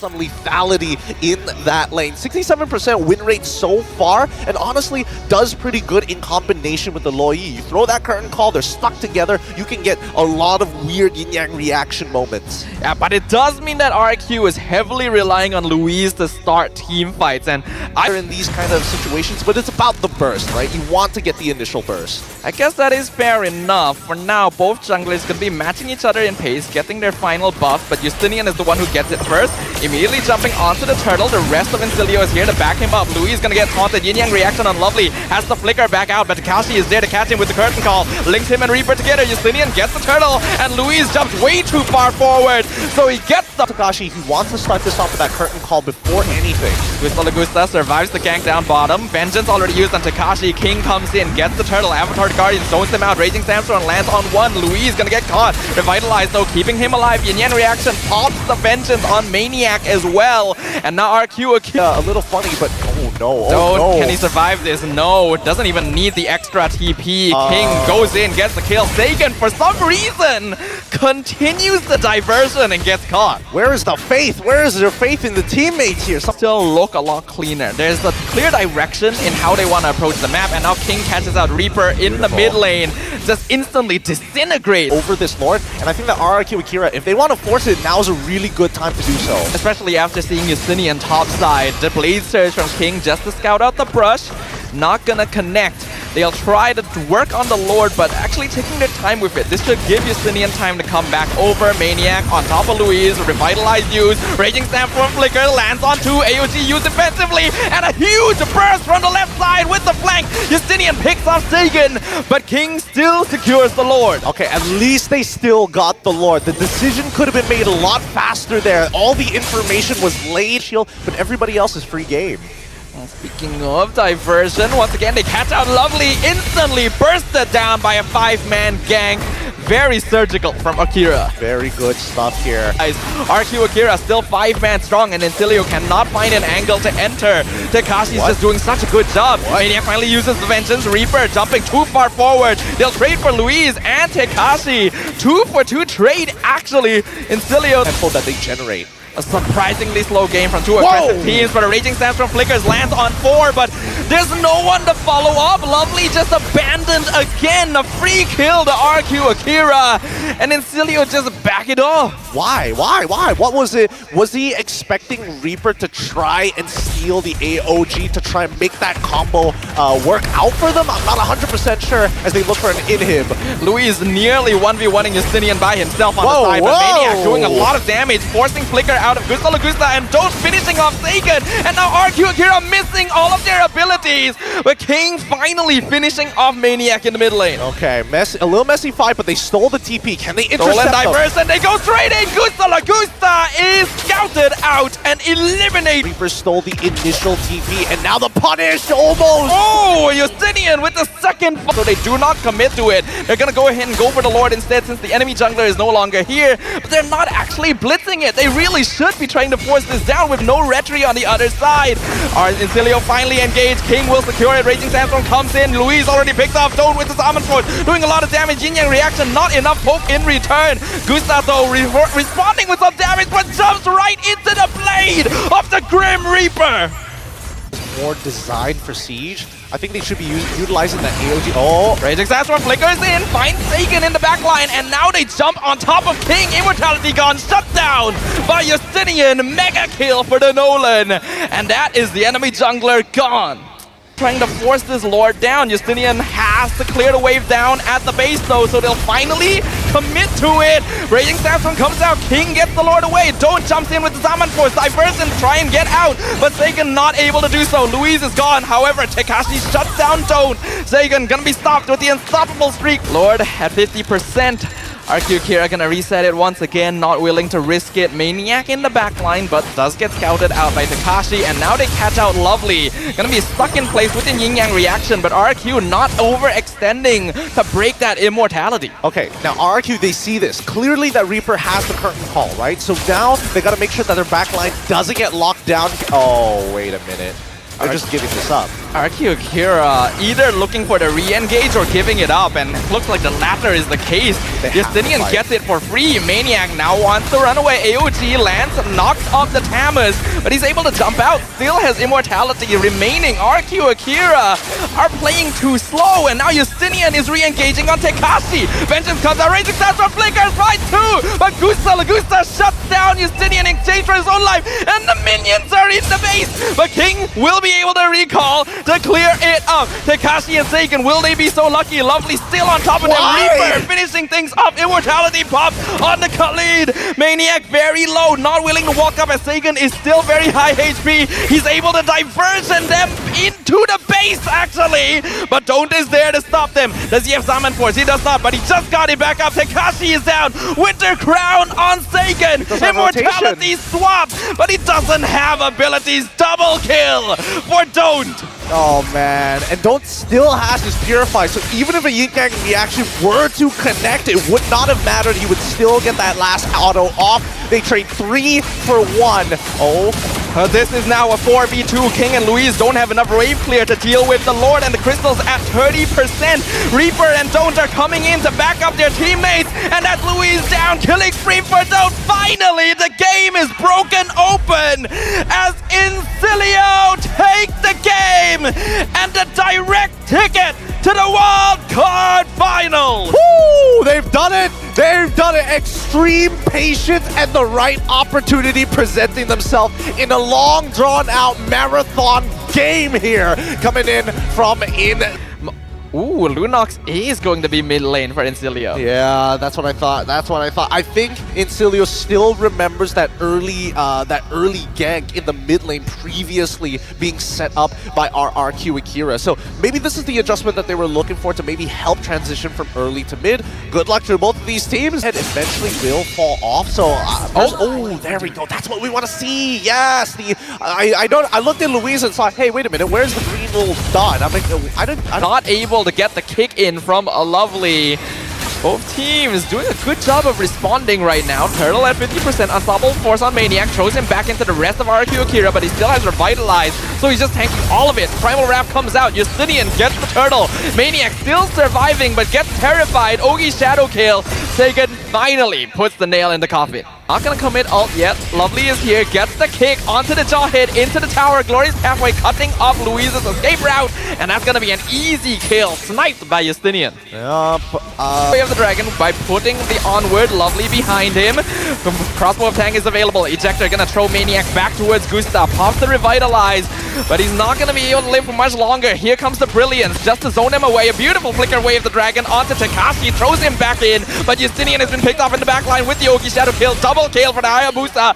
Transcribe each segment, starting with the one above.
some lethality in that lane. 67% win rate so far, and honestly, does pretty good in combination with the Loi. You throw that curtain call, they're stuck together, you can get a lot of weird yin-yang reaction moments. Yeah, but it does mean that RRQ is heavily relying on Luis to start team fights, and They're in these kind of situations, but it's about the burst, right? You want to get the initial burst. I guess that is fair enough. For now, both junglers could be matching each other in pace, getting their final buff, but Justinian is the one who gets it first, immediately jumping onto the turtle. The rest of Insilio is here to back him up. Louis is gonna get taunted. Yin-Yang reaction on Lovely, has the flicker back out, but Takashi is there to catch him with the curtain call. Links him and Reaper together. Justinian gets the turtle, and Louis jumps way too far forward, so he gets the... Takashi, he wants to start this off with that curtain call before anything. Gusta survives the gank down bottom. Vengeance already used on Takashi. King comes in, gets the turtle. Avatar Guardian zones him out. Raging Sandstorm lands on one. Louis is gonna get caught. Revitalized though, keeping him alive. Yin-Yang reaction pops the Vengeance on Maniac as well. And now RRQ Akira. A little funny, but oh no, no. Can he survive this? No, doesn't even need the extra TP. King goes in, gets the kill. Sagan, for some reason, continues the diversion and gets caught. Where is the faith? Where is their faith in the teammates here? Still look a lot cleaner. There's a clear direction in how they want to approach the map, and now King catches out Reaper in the mid lane, just instantly disintegrates over this Lord. And I think that RRQ Akira, if they want to force it, now is a really good time to do so. Especially after seeing Justinian topside. The Blade Surge from King just to scout out the brush. Not gonna connect. They'll try to work on the Lord, but actually taking their time with it. This should give Justinian time to come back over. Maniac on top of Louise, revitalized use. Raging Sandstorm flicker lands on two. AOG used defensively, and a huge burst from the left side with the flank. Justinian picks off Sagan, but King still secures the Lord. Okay, at least they still got the Lord. The decision could have been made a lot faster there. All the information was laid, but everybody else is free game. Speaking of diversion, once again they catch out Lovely, instantly bursted down by a 5-man gank. Very surgical from Akira. Very good stuff here. Guys, RRQ Akira still 5-man strong, and Insilio cannot find an angle to enter. Takashi's just doing such a good job. Maniac finally uses the Vengeance. Reaper jumping too far forward. They'll trade for Louise and Takashi. 2-for-2 trade, actually. Insilio tempo that they generate. A surprisingly slow game from two aggressive teams, but a Raging Sandstorm flickers lands on 4, but there's no one to follow up. Lovely just abandoned again. A free kill to RRQ Akira, and Insilio just back it off. Why? What was it? Was he expecting Reaper to try and steal the AOG to try and make that combo work out for them? I'm not 100% sure as they look for an inhib. Luis nearly 1v1ing Justinian by himself on the side, but Maniac doing a lot of damage, forcing Flicker out of Gusta and don't finishing off Sagan, and now RRQ Akira missing all of their abilities, but King finally finishing off Maniac in the mid lane. Okay, a little messy fight, but they stole the TP. Can they intercept Stolen diverse, and they go straight in. Gusta is scouted out and eliminated. Reaper stole the initial TP, and now the punish almost. Oh, Justinian with the second. So they do not commit to it. They're gonna go ahead and go for the Lord instead, since the enemy jungler is no longer here, but they're not actually blitzing it. They really should be trying to force this down with no retry on the other side. Insilio finally engaged. King will secure it. Raging Sandstorm comes in. Louise already picked off Stone with the Salmon Sword, doing a lot of damage. Yin-Yang reaction, not enough poke in return. Gustav though responding with some damage, but jumps right into the blade of the Grim Reaper. More designed for Siege. I think they should be utilizing that AOG. Oh! Raging Sandstorm flickers in, finds Sagan in the back line, and now they jump on top of King. Immortality gone, shut down by Justinian. Mega kill for the Nolan. And that is the enemy jungler gone. Trying to force this Lord down. Justinian has to clear the wave down at the base though, so they'll finally commit to it. Raging Sandstorm comes out. King gets the Lord away. Don't jumps in with the Zaman Force. Diverse and try and get out, but Sagan not able to do so. Louise is gone. However, Takashi shuts down Don't. Sagan gonna be stopped with the unstoppable streak. Lord at 50%. RRQ Akira gonna reset it once again, not willing to risk it. Maniac in the backline, but does get scouted out by Takashi, and now they catch out Lovely. Gonna be stuck in place within Yin-Yang reaction, but RRQ not overextending to break that immortality. Okay, now RRQ, they see this. Clearly that Reaper has the curtain call, right? So now they gotta make sure that their backline doesn't get locked down. Oh, wait a minute. They're just giving this up. RRQ Akira either looking for the re-engage or giving it up, and it looks like the latter is the case. Justinian gets it for free. Maniac now wants to run away. AOG lands, knocks off the Tamas, but he's able to jump out. Still has immortality remaining. RRQ Akira are playing too slow, and now Justinian is re-engaging on Tekashi. Vengeance comes out, Raging Stance from Flickers, fight too, but Gusta shuts down Justinian in exchange for his own life, and the minions are in the base, but King will be able to recall to clear it up. Tekashi and Sagan, will they be so lucky? Lovely still on top of them. Reaper finishing things up. Immortality pop on the Khalid. Maniac very low, not willing to walk up as Sagan is still very high HP. He's able to diversion them into the base actually, but Don't is there to stop them. Does he have Summon Force? He does not, but he just got it back up. Tekashi is down. Winter Crown on Sagan. Immortality swap, but he doesn't have abilities. Double kill for Don't. Oh man, and Don't still has his Purify, so even if a Yin-Yang reaction were to connect, it would not have mattered. He would still get that last auto off. They trade 3 for 1. Oh. This is now a 4v2. King and Louise don't have enough wave clear to deal with the Lord, and the Crystals at 30%. Reaper and Don't are coming in to back up their teammates, and that's Louise down. Killing spree for Don't. Finally, the game is broken open as Insilio take the game and a direct ticket to the Wild Card Finals. Woo! They've done it! They've done it! Extreme patience and the right opportunity presenting themselves in a long, drawn-out marathon game here. Coming in from Ooh, Lunox is going to be mid lane for Insilio. Yeah, that's what I thought. That's what I thought. I think Insilio still remembers that early gank in the mid lane previously being set up by RRQ Akira. So maybe this is the adjustment that they were looking for to maybe help transition from early to mid. Good luck to both of these teams, and eventually will fall off. So oh, there we go. That's what we want to see. Yes, I looked at Louise and saw, hey, wait a minute, where's the green little dot? I'm like, I'm not able to get the kick in from a Lovely. Both teams doing a good job of responding right now. Turtle at 50%, Unstoppable Force on Maniac, throws him back into the rest of RRQ Akira, but he still has Revitalized, so he's just tanking all of it. Primal Wrath comes out, Justinian gets the Turtle. Maniac still surviving, but gets terrified. Ogi Shadow Kill. Sagan finally puts the nail in the coffin. Not gonna commit ult yet. Lovely is here, gets the kick onto the jaw hit, into the tower. Glorious Pathway cutting off Louise's escape route, and that's gonna be an easy kill, sniped by Justinian. We have the dragon by putting the onward. Lovely behind him. Crossbow of Tang is available. Ejector gonna throw Maniac back towards Gustav. Pops the Revitalize, but he's not gonna be able to live for much longer. Here comes the Brilliance, just to zone him away. A beautiful flicker wave the dragon onto Tekashi, throws him back in, but Justinian has been picked off in the back line with the Ogi Shadow Kill. Double kill for the Hayabusa.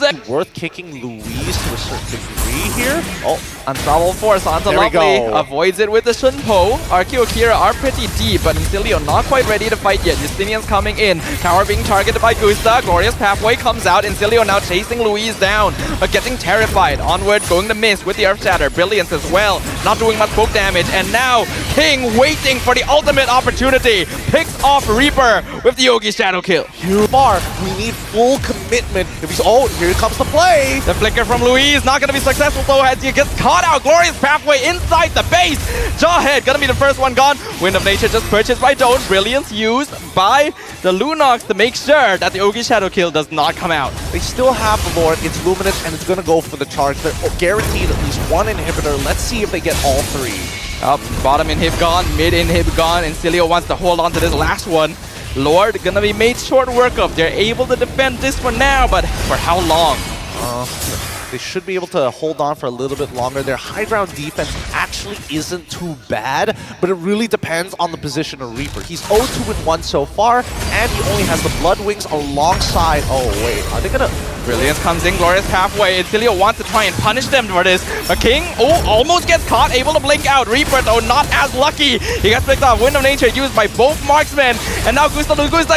And worth kicking Louise to a certain degree here. Oh, Unstoppable Force onto there Lovely. Avoids it with the Shunpo. RRQ Akira are pretty deep, but Insilio not quite ready to fight yet. Justinian's coming in. Tower being targeted by Gusta. Glorious Pathway comes out. Insilio now chasing Louise down, but getting terrified. Onward, going to miss with the Earth Shatter. Brilliance as well. Not doing much poke damage. And now King waiting for the ultimate opportunity. Picks off Reaper with the Yogi Shadow Kill. Bar, we need full commitment. If he's here comes the play. The flicker from Louise not gonna be successful though as he gets caught out. Glorious Pathway inside the base. Jawhead gonna be the first one gone. Wind of Nature just purchased by Don't. Brilliance used by the Lunox to make sure that the Ogi Shadow Kill does not come out. They still have the Lord. It's Luminous, and it's gonna go for the charge. They're guaranteed at least one inhibitor. Let's see if they get all 3. Up, bottom inhib gone, mid inhib gone. Insilio wants to hold on to this last one. Lord gonna be made short work of. They're able to defend this for now, but for how long? They should be able to hold on for a little bit longer. Their high ground defense actually isn't too bad, but it really depends on the position of Reaper. He's 0-2-1 so far, and he only has the Blood Wings alongside. Oh wait, are they gonna? Brilliance comes in, Glorious Pathway. Insilio wants to try and punish them for this. But King, almost gets caught, able to blink out. Reaper, though, not as lucky. He gets picked off. Wind of Nature used by both marksmen. And now Gusta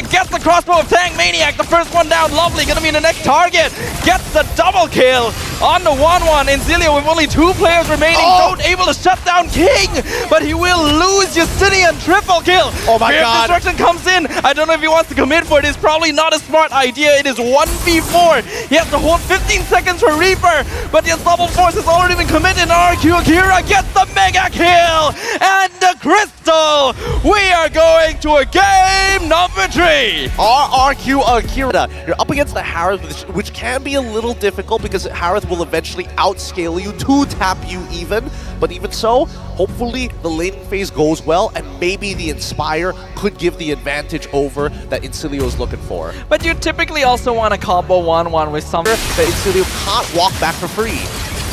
gets the Crossbow of Tang. Maniac, the first one down. Lovely, gonna be the next target. Gets the double kill. on the 1-1. Insilio with only 2 players remaining. Don't able to shut down King, but he will lose Justinian. Triple kill. Oh my Fear of God. Destruction comes in. I don't know if he wants to commit for it. It's probably not a smart idea. It is 1v4. He has to hold 15 seconds for Reaper, but the Unstoppable Force has already been committed. RRQ Akira gets the mega kill and the crystal. We are going to a game number 3. RRQ Akira. You're up against the Harith, which can be a little difficult because Harith will eventually outscale you to tap you even. But even so, hopefully the laning phase goes well, and maybe the Inspire could give the advantage over that Insilio is looking for. But you typically also want to combo 1-1 with something That Insilio can't walk back for free.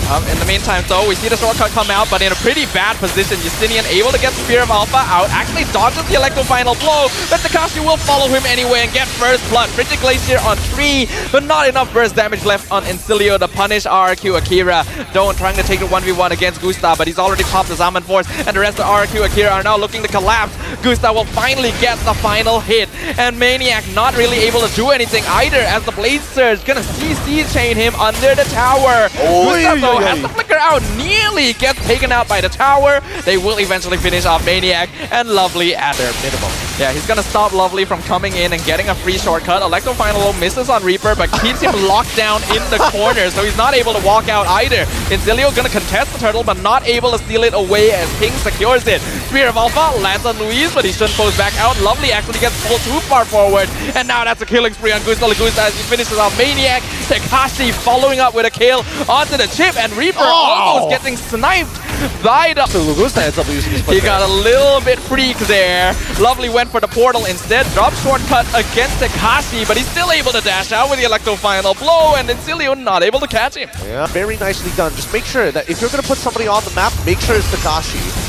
In the meantime, though, we see the shortcut come out, but in a pretty bad position. Justinian able to get Spear of Alpha out, actually dodges the Electro Final Blow, but Takashi will follow him anyway and get first blood. Frigid Glacier on 3, but not enough burst damage left on Insilio to punish RRQ Akira. Don't trying to take the 1v1 against Gustav, but he's already popped the Zaman Force, and the rest of RRQ Akira are now looking to collapse. Gustav will finally get the final hit, and Maniac not really able to do anything either, as the Blade Surge gonna CC chain him under the tower. Gustav, though, has the flicker out, nearly gets taken out by the tower. They will eventually finish off Maniac, and Lovely at their minimum. Yeah, he's gonna stop Lovely from coming in and getting a free shortcut. Electro Final misses on Reaper, but keeps him locked down in the corner, so he's not able to walk out either. Insilio gonna contest the turtle, but not able to steal it away as King secures it. Spear of Alpha lands on Luis, but he shouldn't post back out. Lovely actually gets pulled too far forward, and now that's a killing spree on Gusta Lagusta as he finishes off Maniac. Takashi following up with a kill onto the chip, and Reaper almost getting sniped by the... So Lagusta ends up losing his He got a little bit freak there. Lovely went for the portal instead, dropped shortcut against Takashi, but he's still able to dash out with the Electro Final Blow, and Insilio not able to catch him. Yeah, very nicely done. Just make sure that if you're going to put somebody on the map, make sure it's Takashi.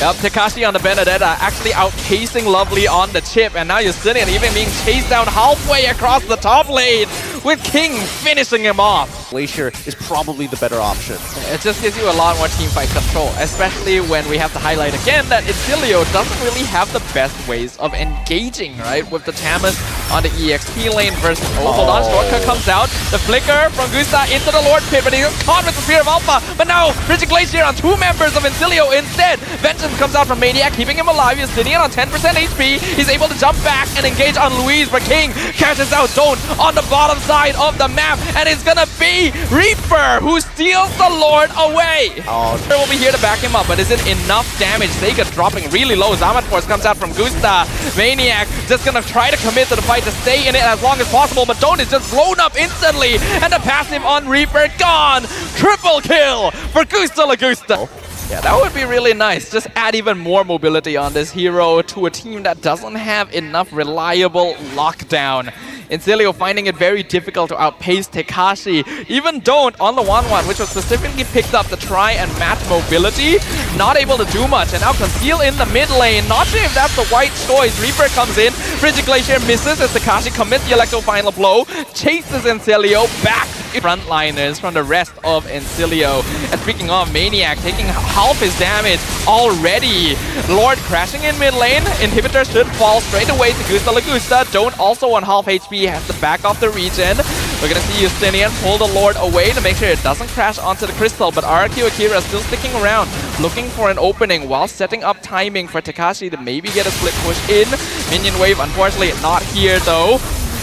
Yep, Takashi on the Benedetta actually outpacing Lovely on the chip, and now Justinian even being chased down halfway across the top lane with King finishing him off. Glacier is probably the better option. It just gives you a lot more teamfight control, especially when we have to highlight again that Insilio doesn't really have the best ways of engaging, right? With the Tamus on the EXP lane versus... Oh, hold on, shortcut comes out. The flicker from Gusta into the Lord Pit, but he gets caught with the Spear of Alpha. But now, Frigid Glacier on 2 members of Insilio instead. Vengeance comes out from Maniac, keeping him alive. Justinian on 10% HP. He's able to jump back and engage on Louise, but King catches out Zone on the bottom side of the map, and it's gonna be Reaper who steals the Lord away. Reaper will be here to back him up, but is it enough damage? Sega dropping really low. Zaman Force comes out from Gusta. Maniac just gonna try to commit to the fight to stay in it as long as possible, but Zone is just blown up instantly, and the passive on Reaper gone. Triple kill for Gusta Lagusta. Yeah, that would be really nice. Just add even more mobility on this hero to a team that doesn't have enough reliable lockdown. Insilio finding it very difficult to outpace Takashi. Even Don't on the 1-1, which was specifically picked up to try and match mobility. Not able to do much. And now Conceal in the mid lane. Not sure if that's the right choice. Reaper comes in. Frigid Glacier misses as Takashi commits the Electro Final Blow. Chases Insilio back. Frontliners from the rest of Insilio. And speaking of, Maniac taking half his damage already. Lord crashing in mid lane. Inhibitor should fall straight away to Gusta Lagusta. Don't also on half HP. Has to back off the regen. We're gonna see Justinian pull the Lord away to make sure it doesn't crash onto the crystal, but RRQ Akira is still sticking around, looking for an opening while setting up timing for Takashi to maybe get a split push in. Minion wave, unfortunately, not here though.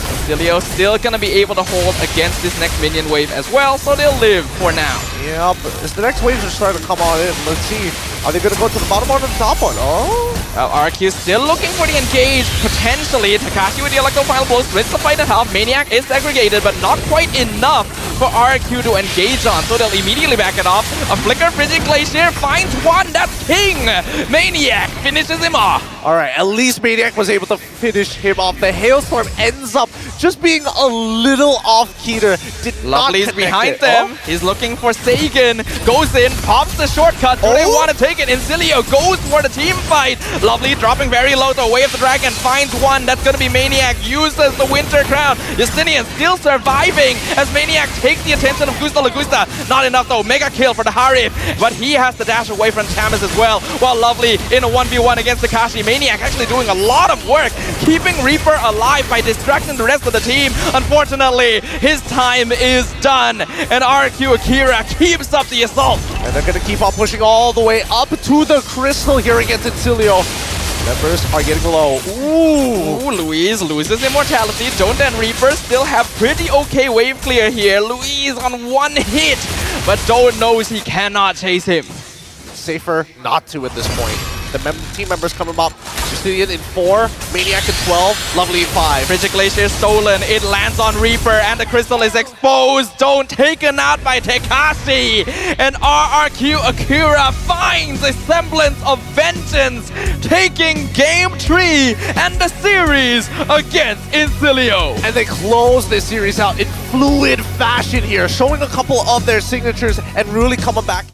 Insilio still gonna be able to hold against this next minion wave as well, so they'll live for now. Yeah, but as the next waves are starting to come on in, let's see. Are they going to go to the bottom one or the top one? RRQ still looking for the engage, potentially. Takashi with the Electro Final Blow splits the fight in half. Maniac is segregated, but not quite enough for RRQ to engage on, so they'll immediately back it off. A flicker, Frigid Glacier finds one, that's King! Maniac finishes him off. Alright, at least Maniac was able to finish him off. The Hailstorm ends up just being a little off-keter. Lovely's behind them. He's looking for Sagan. Goes in, pops the shortcut. Do they want to take it? Insilio goes for the team fight. Lovely dropping very low to away of the dragon. Finds one. That's going to be Maniac. Uses the Winter Crown. Justinian still surviving as Maniac takes the attention of Gusta Lagusta. Not enough though. Mega kill for the Harif. But he has to dash away from Tamis as well. While Lovely in a 1v1 against Takashi. Maniac actually doing a lot of work keeping Reaper alive by distracting the rest of the team. Unfortunately, his time is done. And RRQ Akira keeps up the assault. And they're going to keep on pushing all the way up to the crystal here against Insilio. Members are getting low. Ooh, Luis loses immortality. Don't and Reaper still have pretty okay wave clear here. Luis on one hit, but Don't knows he cannot chase him. Safer not to at this point. The team members coming up. Justinian in 4, Maniac in 12, Lovely in 5. Frigid Glacier stolen. It lands on Reaper and the crystal is exposed. Don't taken out by Tekashi. And RRQ Akira finds a semblance of vengeance, taking game 3 and the series against Insilio. And they close this series out in fluid fashion here, showing a couple of their signatures and really coming back.